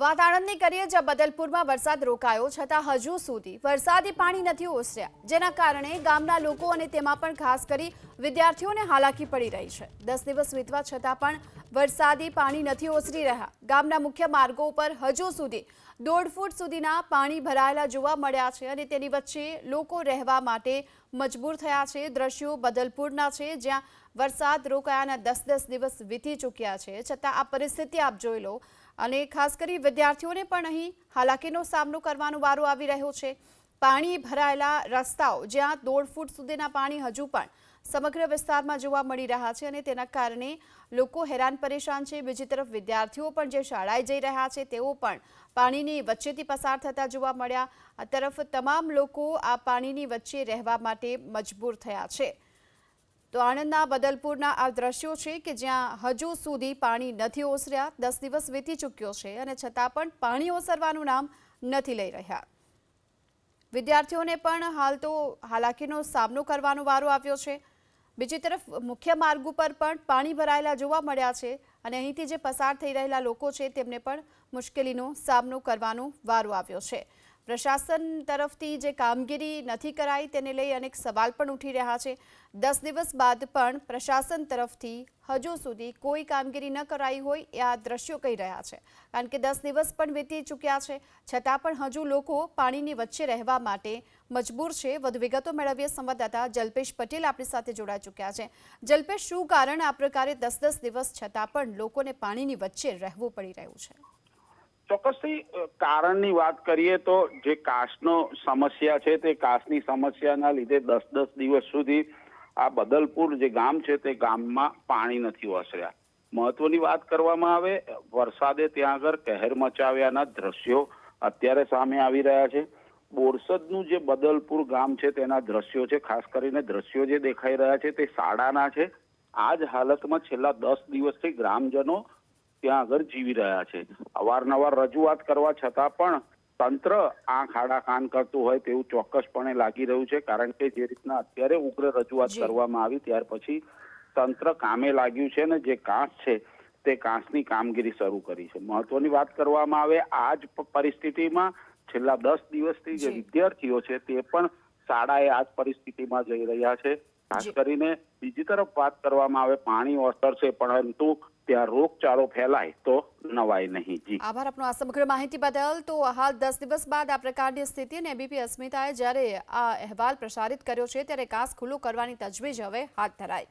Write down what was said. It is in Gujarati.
વાત આણંદની કરીએ, જ્યાં બદલપુરમાં વરસાદ રોકાયો છતાં હજુ સુધી વરસાદી પાણી નથી ઓસર્યા, જેના કારણે ગામના લોકો અને તેમાં પણ ખાસ કરી વિદ્યાર્થીઓને હાલાકી પડી રહી છે। 10 દિવસ વીતવા છતાં પણ વરસાદી પાણી નથી ઓસરી રહ્યા। ગામના મુખ્ય માર્ગો પર હજુ સુધી 1.5 ફૂટ સુધીના પાણી ભરાયેલા જોવા મળ્યા છે અને તેની વચ્ચે લોકો રહેવા માટે મજબૂર થયા છે। દ્રશ્યો બદલપુરના છે, જ્યાં વરસાદ રોકાયાના 10 દિવસ વીતી ચૂક્યા છે, છતાં આ પરિસ્થિતિ આપ જોઈ લો અને ખાસ કરી વિદ્યાર્થીઓને પણ અહીં હાલાકીનો સામનો કરવાનો વારો આવી રહ્યો છે। પાણી ભરાયેલા રસ્તાઓ, જ્યાં 1.5 ફૂટ સુધીના પાણી હજુ પણ સમગ્ર વિસ્તારમાં જોવા મળી રહ્યા છે અને તેના કારણે લોકો હેરાન પરેશાન છે। બીજી તરફ વિદ્યાર્થીઓ પણ જે શાળાએ જઈ રહ્યા છે તેઓ પણ પાણીની વચ્ચેથી પસાર થતા જોવા મળ્યા। આ તરફ તમામ લોકો આ પાણીની વચ્ચે રહેવા માટે મજબૂર થયા છે। તો આણંદના બદલપુરના આ દ્રશ્યો છે કે જ્યાં હજુ સુધી પાણી નથી ઓસર્યા। 10 દિવસ વીતી ચૂક્યો છે અને છતાં પણ પાણી ઓસરવાનું નામ નથી લઈ રહ્યા। વિદ્યાર્થીઓને પણ હાલ તો હાલાકીનો સામનો કરવાનો વારો આવ્યો છે। બીજી તરફ મુખ્ય માર્ગ ઉપર પણ પાણી ભરાયેલા જોવા મળ્યા છે અને અહીંથી જે પસાર થઈ રહેલા લોકો છે તેમને પણ મુશ્કેલીનો સામનો કરવાનો વારો આવ્યો છે। પ્રશાસન તરફથી જે કામગીરી નથી કરાઈ તેને લઈ અનેક સવાલ પણ ઉઠી રહ્યા છે। 10 દિવસ બાદ પણ પ્રશાસન તરફથી હજુ સુધી કોઈ કામગીરી ન કરાઈ હોય એ આ દ્રશ્યો કહી રહ્યા છે, કારણ કે 10 દિવસ પણ વીતી ચૂક્યા છે છતાં પણ હજુ લોકો પાણીની વચ્ચે રહેવા માટે મજબૂર છે। વધુ વિગતો મેળવીએ સંવાદદાતા જલ્પેશ પટેલ આપણી સાથે જોડાઈ ચૂક્યા છે। જલ્પેશ, શું કારણ આ પ્રકારે 10 દિવસ છતાં પણ લોકોને પાણીની વચ્ચે રહેવું પડી રહ્યું છે? ચોક્કસથી કારણની વાત કરીએ તો જે કાસનો સમસ્યા છે તે કાસની સમસ્યાના લીધે 10 દિવસ સુધી આ બદલપુર જે ગામ છે તે ગામમાં પાણી નથી ઓસર્યા। મહત્વની વાત કરવામાં આવે, વરસાદે ત્યાં આગળ કહેર મચાવ્યાના દ્રશ્યો અત્યારે સામે આવી રહ્યા છે। બોરસદનું જે બદલપુર ગામ છે તેના દ્રશ્યો છે, ખાસ કરીને દ્રશ્યો જે દેખાઈ રહ્યા છે તે શાળાના છે। આ જ હાલતમાં છેલ્લા 10 દિવસથી ગ્રામજનો ત્યાં આગળ જીવી રહ્યા છે। અવારનવાર રજૂઆત કરવા છતાં પણ તંત્ર આંખ આડા કાન કરતું હોય તેવું ચોક્કસપણે લાગી રહ્યું છે, કારણ કે જે રીતના અત્યારે ઉગ્ર રજૂઆત કરવામાં આવી ત્યાર પછી તંત્ર કામે લાગ્યું છે અને જે કાંસ છે તે કાંસની કામગીરી શરૂ કરી છે। મહત્વની વાત કરવામાં આવે, આ જ પરિસ્થિતિમાં છેલ્લા 10 દિવસથી જે વિદ્યાર્થીઓ છે તે પણ શાળાએ આ જ પરિસ્થિતિમાં જઈ રહ્યા છે। ખાસ કરીને બીજી તરફ વાત કરવામાં આવે, પાણી ઓસરશે પરંતુ ત્યાં રોગચાળો ફેલાય તો નવાય નહીં। જી, આભાર આપનો આ સમગ્ર માહિતી બદલ। તો હાલ 10 દિવસ બાદ આ પ્રકારની સ્થિતિ અને એબીપી અસ્મિતાએ જ્યારે આ અહેવાલ પ્રસારિત કર્યો છે ત્યારે કાંસ ખુલ્લો કરવાની તજવીજ હવે હાથ ધરાઈ।